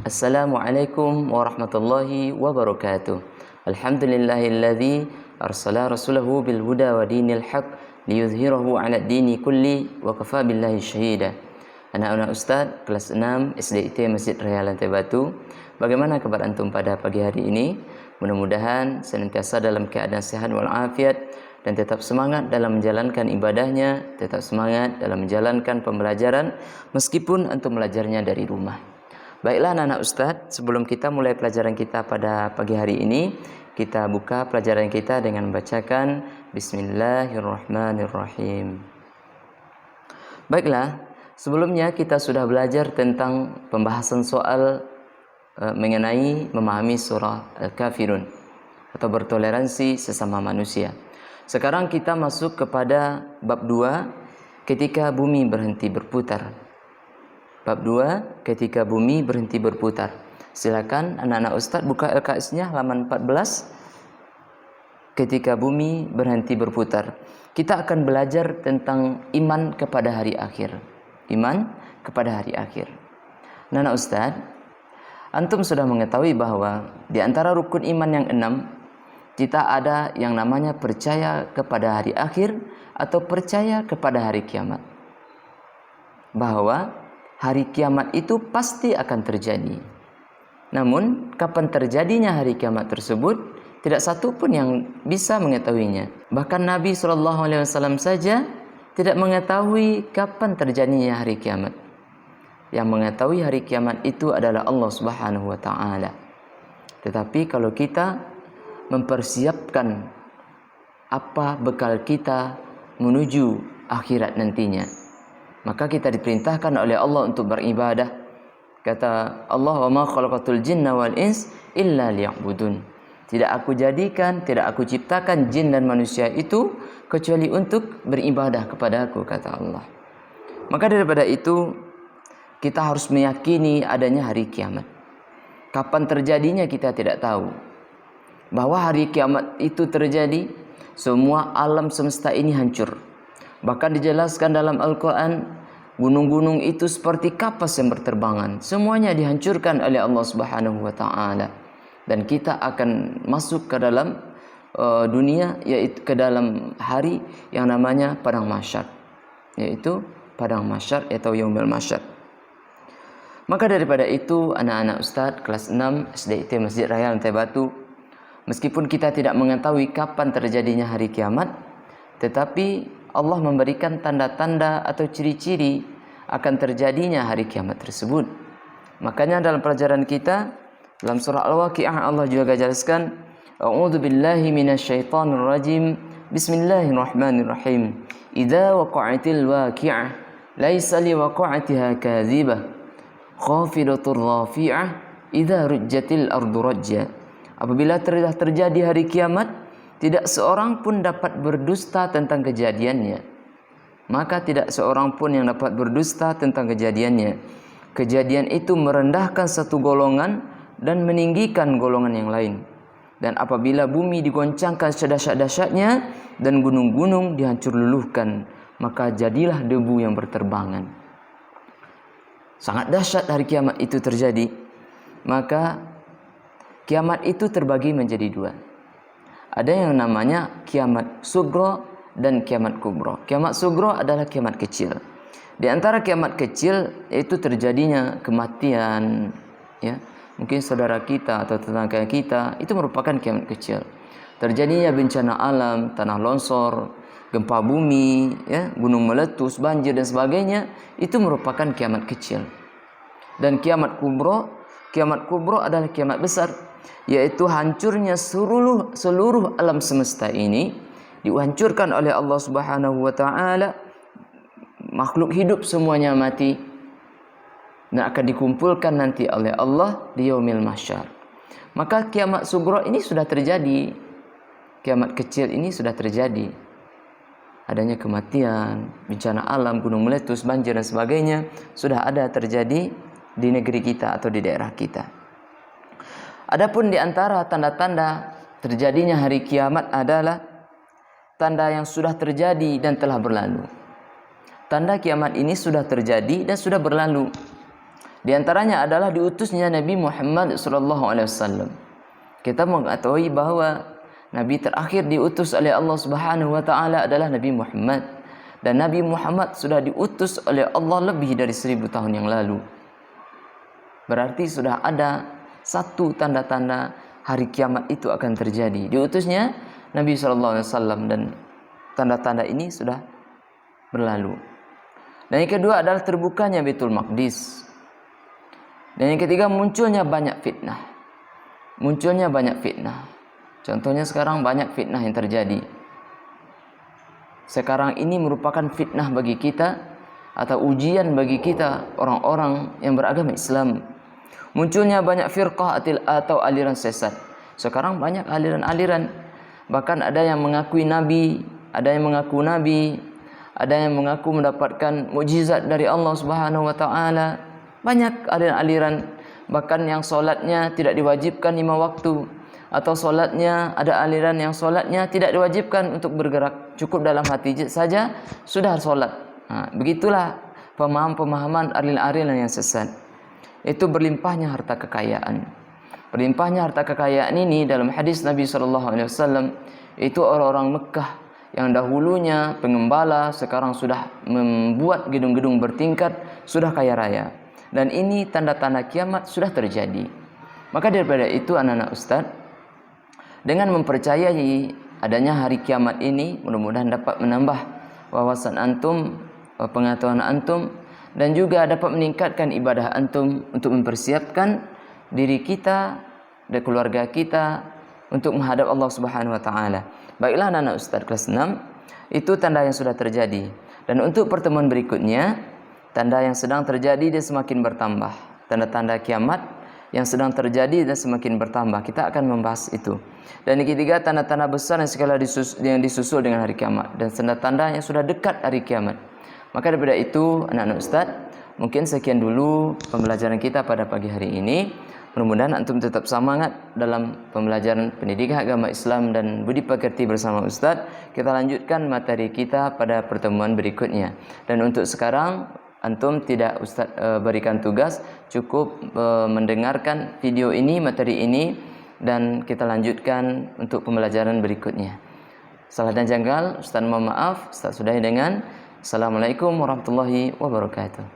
Assalamualaikum warahmatullahi wabarakatuh. Alhamdulillahilladzi arsala rasulahu bil huda wa dinil haq liyuzhirahu 'ala dini kulli wa kafa billahi syahida. Anak-anak Ustaz kelas 6 SDIT Masjid Raya Lantai Batu. Bagaimana kabar antum pada pagi hari ini? Mudah-mudahan senantiasa dalam keadaan sehat walafiat dan tetap semangat dalam menjalankan ibadahnya, tetap semangat dalam menjalankan pembelajaran meskipun antum belajarnya dari rumah. Baiklah anak-anak Ustadz, sebelum kita mulai pelajaran kita pada pagi hari ini, kita buka pelajaran kita dengan membacakan Bismillahirrahmanirrahim. Baiklah, sebelumnya kita sudah belajar tentang pembahasan soal mengenai memahami surah Al-Kafirun atau bertoleransi sesama manusia. Sekarang kita masuk kepada bab 2, ketika bumi berhenti berputar. Bab 2, ketika bumi berhenti berputar. Silakan anak-anak Ustadz buka LKS-nya halaman 14. Ketika bumi berhenti berputar. Kita akan belajar tentang iman kepada hari akhir. Iman kepada hari akhir. Anak-anak Ustadz, antum sudah mengetahui bahwa di antara rukun iman yang 6, kita ada yang namanya percaya kepada hari akhir atau percaya kepada hari kiamat. Bahwa hari kiamat itu pasti akan terjadi. Namun, kapan terjadinya hari kiamat tersebut, tidak satu pun yang bisa mengetahuinya. Bahkan Nabi SAW saja tidak mengetahui kapan terjadinya hari kiamat. Yang mengetahui hari kiamat itu adalah Allah Subhanahu wa Ta'ala. Tetapi kalau kita mempersiapkan apa bekal kita menuju akhirat nantinya, maka kita diperintahkan oleh Allah untuk beribadah. Kata Allah, "Wa ma khalaqatul jinna wal ins illa liya'budun." Tidak aku jadikan, tidak aku ciptakan jin dan manusia itu kecuali untuk beribadah kepada aku, kata Allah. Maka daripada itu, kita harus meyakini adanya hari kiamat. Kapan terjadinya kita tidak tahu. Bahwa hari kiamat itu terjadi, semua alam semesta ini hancur. Bahkan dijelaskan dalam Al-Quran, gunung-gunung itu seperti kapas yang berterbangan. Semuanya dihancurkan oleh Allah Subhanahu wa Ta'ala. Dan kita akan masuk ke dalam dunia, yaitu ke dalam hari yang namanya Padang Mahsyar. Yaitu Padang Mahsyar atau Yaumul Mahsyar. Maka daripada itu, anak-anak Ustadz kelas 6 SDIT Masjid Raya Lantai Batu, meskipun kita tidak mengetahui kapan terjadinya hari kiamat, tetapi Allah memberikan tanda-tanda atau ciri-ciri akan terjadinya hari kiamat tersebut. Makanya dalam pelajaran kita, dalam surah Al-Waqi'ah Allah juga jelaskan, A'udzu billahi minasyaitonir rajim. Bismillahirrahmanirrahim. Idza waqa'atil waqi'ah, laisa liwaqa'atiha kadzibah, khafidatur rafi'ah, idza rujjatil ardu rajja. Apabila telah terjadi hari kiamat, tidak seorang pun dapat berdusta tentang kejadiannya. Maka tidak seorang pun yang dapat berdusta tentang kejadiannya. Kejadian itu merendahkan satu golongan dan meninggikan golongan yang lain. Dan apabila bumi digoncangkan sedahsyat-dahsyatnya dan gunung-gunung dihancur luluhkan, maka jadilah debu yang berterbangan. Sangat dahsyat hari kiamat itu terjadi. Maka kiamat itu terbagi menjadi dua. Ada yang namanya kiamat sugro dan kiamat kubro. Kiamat sugro adalah kiamat kecil. Di antara kiamat kecil itu terjadinya kematian, ya. Mungkin saudara kita atau tetangga kita, itu merupakan kiamat kecil. Terjadinya bencana alam, tanah longsor, gempa bumi, ya, gunung meletus, banjir dan sebagainya, itu merupakan kiamat kecil. Dan kiamat kubro adalah kiamat besar, yaitu hancurnya seluruh alam semesta ini dihancurkan oleh Allah Subhanahu wa Ta'ala. Makhluk hidup semuanya mati dan akan dikumpulkan nanti oleh Allah di Yaumil Mahsyar. Maka kiamat sugro ini sudah terjadi. Kiamat kecil ini sudah terjadi. Adanya kematian, bencana alam, gunung meletus, banjir dan sebagainya sudah ada terjadi di negeri kita atau di daerah kita. Adapun di antara tanda-tanda terjadinya hari kiamat adalah tanda yang sudah terjadi dan telah berlalu. Tanda kiamat ini sudah terjadi dan sudah berlalu. Di antaranya adalah diutusnya Nabi Muhammad SAW. Kita mengetahui bahwa Nabi terakhir diutus oleh Allah Subhanahu wa taala adalah Nabi Muhammad. Dan Nabi Muhammad sudah diutus oleh Allah lebih dari 1000 tahun yang lalu. Berarti sudah ada satu tanda-tanda hari kiamat itu akan terjadi. Diutusnya Nabi SAW dan tanda-tanda ini sudah berlalu. Dan yang kedua adalah terbukanya Baitul Maqdis. Dan yang ketiga munculnya banyak fitnah. Munculnya banyak fitnah. Contohnya sekarang banyak fitnah yang terjadi. Sekarang ini merupakan fitnah bagi kita atau ujian bagi kita orang-orang yang beragama Islam. Munculnya banyak firqah atau aliran sesat. Sekarang banyak aliran-aliran. Bahkan ada yang mengakui nabi, ada yang mengaku nabi, ada yang mengaku mendapatkan mukjizat dari Allah Subhanahu wa taala. Banyak aliran-aliran, bahkan yang solatnya tidak diwajibkan 5 waktu, atau solatnya ada aliran yang solatnya tidak diwajibkan untuk bergerak, cukup dalam hati saja sudah solat. Begitulah pemahaman aliran-aliran yang sesat. Itu berlimpahnya harta kekayaan. Berlimpahnya harta kekayaan ini dalam hadis Nabi SAW, itu orang-orang Mekah yang dahulunya pengembala sekarang sudah membuat gedung-gedung bertingkat, sudah kaya raya. Dan ini tanda-tanda kiamat sudah terjadi. Maka daripada itu anak-anak Ustadz, dengan mempercayai adanya hari kiamat ini, mudah-mudahan dapat menambah wawasan antum, pengetahuan antum, dan juga dapat meningkatkan ibadah antum untuk mempersiapkan diri kita dan keluarga kita untuk menghadap Allah Subhanahu wa taala. Baiklah anak-anak Ustadz kelas 6, itu tanda yang sudah terjadi. Dan untuk pertemuan berikutnya, tanda yang sedang terjadi dia semakin bertambah. Tanda-tanda kiamat yang sedang terjadi dan semakin bertambah. Kita akan membahas itu. Dan yang ketiga, tanda-tanda besar yang disusul dengan hari kiamat. Dan tanda-tanda yang sudah dekat hari kiamat. Maka daripada itu, anak-anak Ustadz, mungkin sekian dulu pembelajaran kita pada pagi hari ini. Mudah-mudahan antum tetap semangat dalam pembelajaran pendidikan agama Islam dan budi pekerti bersama Ustadz. Kita lanjutkan materi kita pada pertemuan berikutnya. Dan untuk sekarang, antum tidak Ustadz berikan tugas, cukup mendengarkan video ini, materi ini, dan kita lanjutkan untuk pembelajaran berikutnya. Salah dan janggal, Ustadz mohon maaf. Ustadz sudahi dengan Assalamualaikum warahmatullahi wabarakatuh.